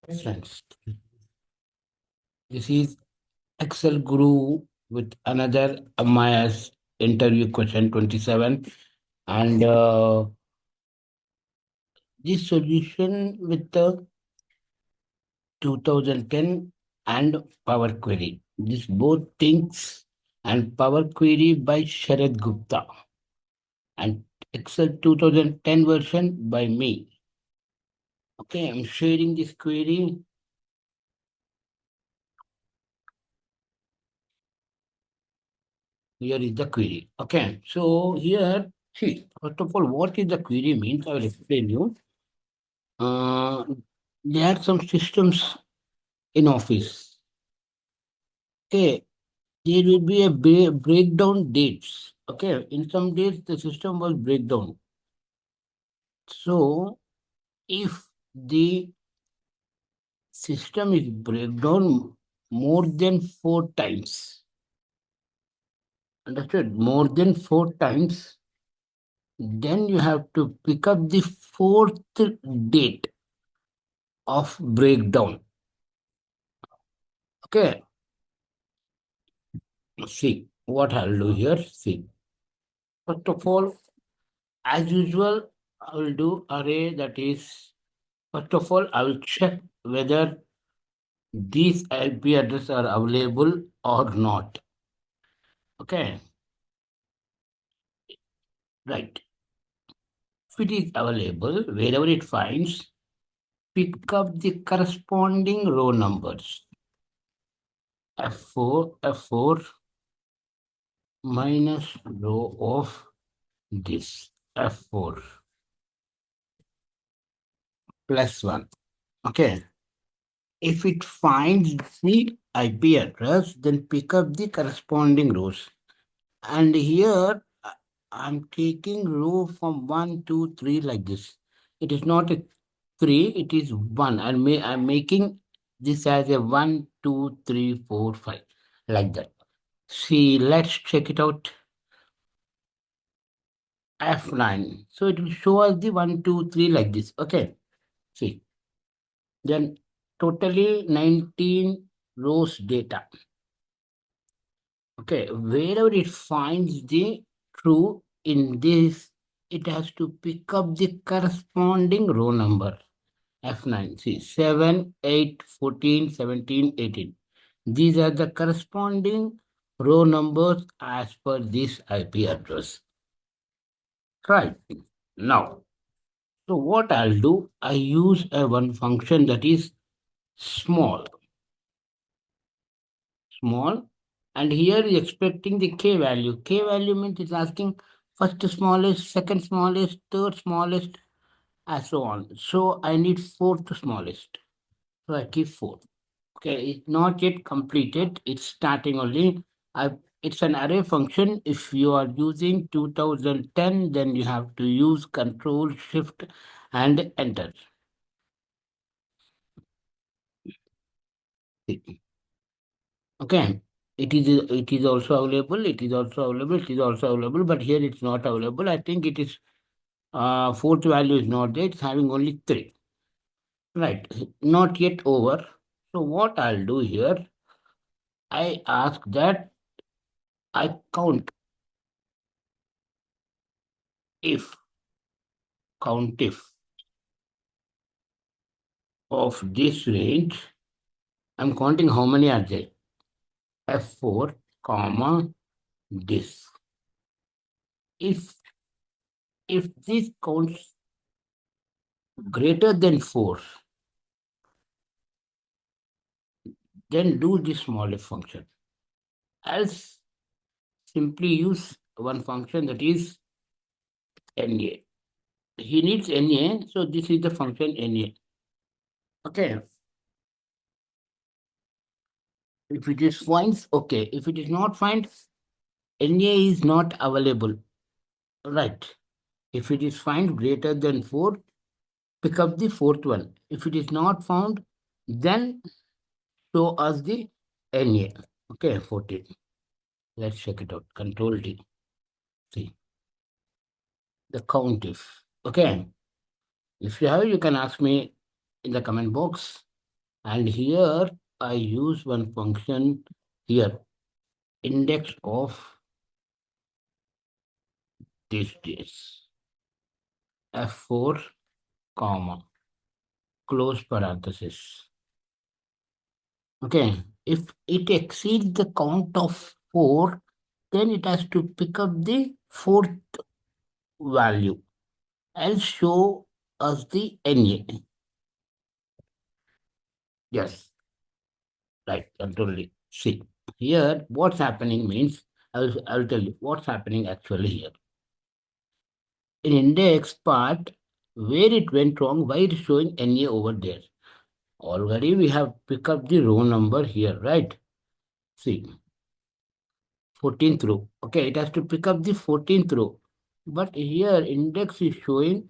Friends, this is Excel Guru with another MIS interview question 27, and this solution with the 2010 and Power Query. This both things and Power Query by Sharad Gupta and Excel 2010 version by me. Okay, I'm sharing this query. Here is the query. Okay, so here, see, first of all, what is the query means? I will explain you. Uh, there are some systems in office. Okay, there will be a breakdown dates. Okay, in some days the system was breakdown. So if the system is breakdown more than 4 times, understood? More than 4 times, then you have to pick up the fourth date of breakdown. Okay, see what I'll do here. See, first of all, as usual, I will do array, that is, first of all, I will check whether these IP addresses are available or not. Okay, right. If it is available, wherever it finds, pick up the corresponding row numbers. F4 minus row of this F4 plus 1. Okay. If it finds the IP address, then pick up the corresponding rows. And here I'm taking row from 1, 2, 3 like this. It is not a 3, it is 1. I'm making this as a 1, 2, 3, 4, 5 like that. See, let's check it out. F9. So it will show us the 1, 2, 3 like this. Okay. See. Then totally 19 rows data. Okay, wherever it finds the true in this, it has to pick up the corresponding row number. F9, see, 7, 8, 14, 17, 18. These are the corresponding row numbers as per this IP address. Right. Now, so what I'll do, I use a one function that is small. And here is expecting the k value. K value means it's asking first smallest, second smallest, third smallest, and so on. So I need fourth smallest. So I keep 4. Okay, it's not yet completed. It's starting only. It's an array function. If you are using 2010, then you have to use Control Shift and Enter. Okay, it is also available. It is also available. It is also available. But here it's not available. I think it is fourth value is not there. It's having only 3. Right, not yet over. So what I'll do here, I ask that I count if of this range. I'm counting how many are there. F4, comma, this. If this counts greater than 4, then do this smallest function. Else, simply use one function that is NA. He needs NA, so this is the function NA. Okay. If it is finds, okay. If it is not find, NA is not available. Right. If it is find greater than 4, pick up the fourth one. If it is not found, then show us the NA. Okay, 14. Let's check it out. Control D. See. The count if. Okay. If you have, you can ask me in the comment box. And here I use one function here, index of this days, F4, comma, close parenthesis. Okay, if it exceeds the count of 4, then it has to pick up the fourth value and show us the NA. Yes, right, totally. See, here what's happening means, I'll tell you what's happening actually here. In index part, where it went wrong, why it's showing NA over there? Already we have picked up the row number here, right? See, 14th row. Okay, it has to pick up the 14th row. But here index is showing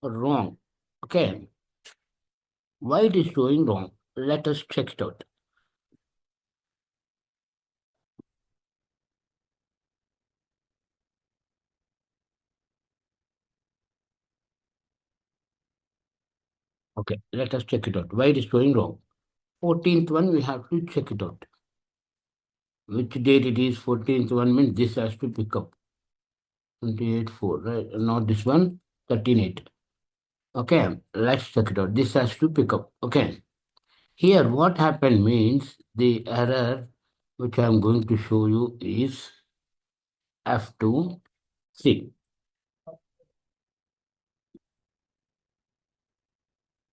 wrong. Okay, why it is showing wrong? Let us check it out. Okay, let us check it out. Why it is showing wrong? 14th one, we have to check it out. Which date it is? 14th one means this has to pick up. 28 4, right? Not this one, 13 8. Okay, let's check it out. This has to pick up. Okay. Here, what happened means the error which I am going to show you is F2. See,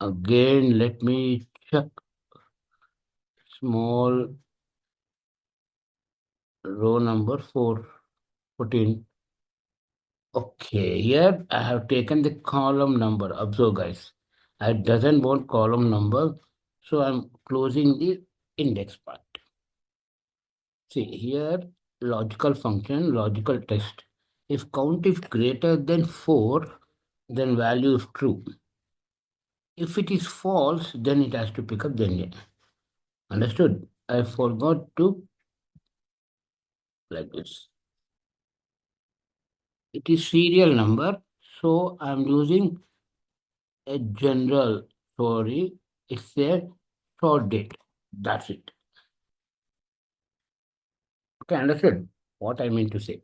again, let me check small row number 4, 14. Okay, here I have taken the column number. Observe, guys. I doesn't want column number, so I'm closing the index part. See, here, logical function, logical test. If count is greater than 4, then value is true. If it is false, then it has to pick up the NA. Understood? I forgot to like this. It is serial number, so I'm using a general, sorry, it's a short date. That's it. Okay, understood what I mean to say.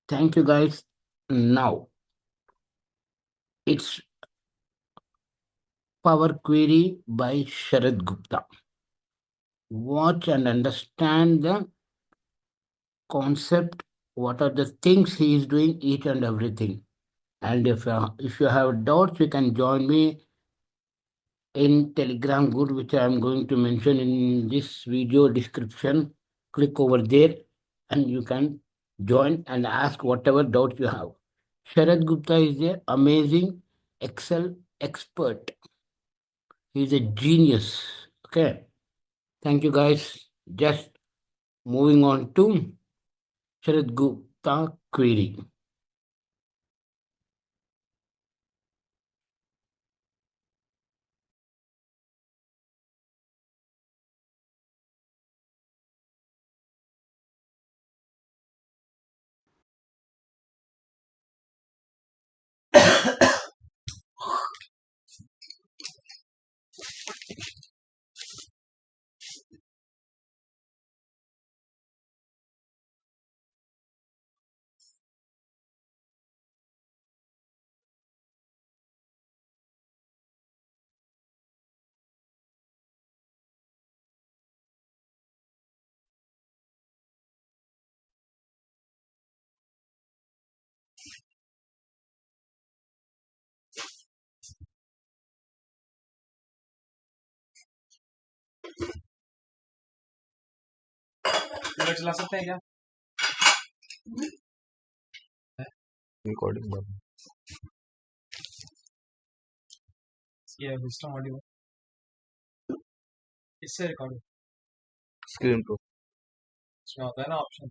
Thank you, guys. Now, it's Power Query by Sharad Gupta. Watch and understand the concept, what are the things he is doing, each and everything. And if you have doubts, you can join me in Telegram group, which I am going to mention in this video description. Click over there and you can join and ask whatever doubts you have. Sharad Gupta is an amazing Excel expert. He is a genius. Okay. Thank you, guys. Just moving on to Sharad Gupta query. चला सकते हैं क्या recording बंद ये system audio इससे record screen पर इसमें होता है ना ऑप्शन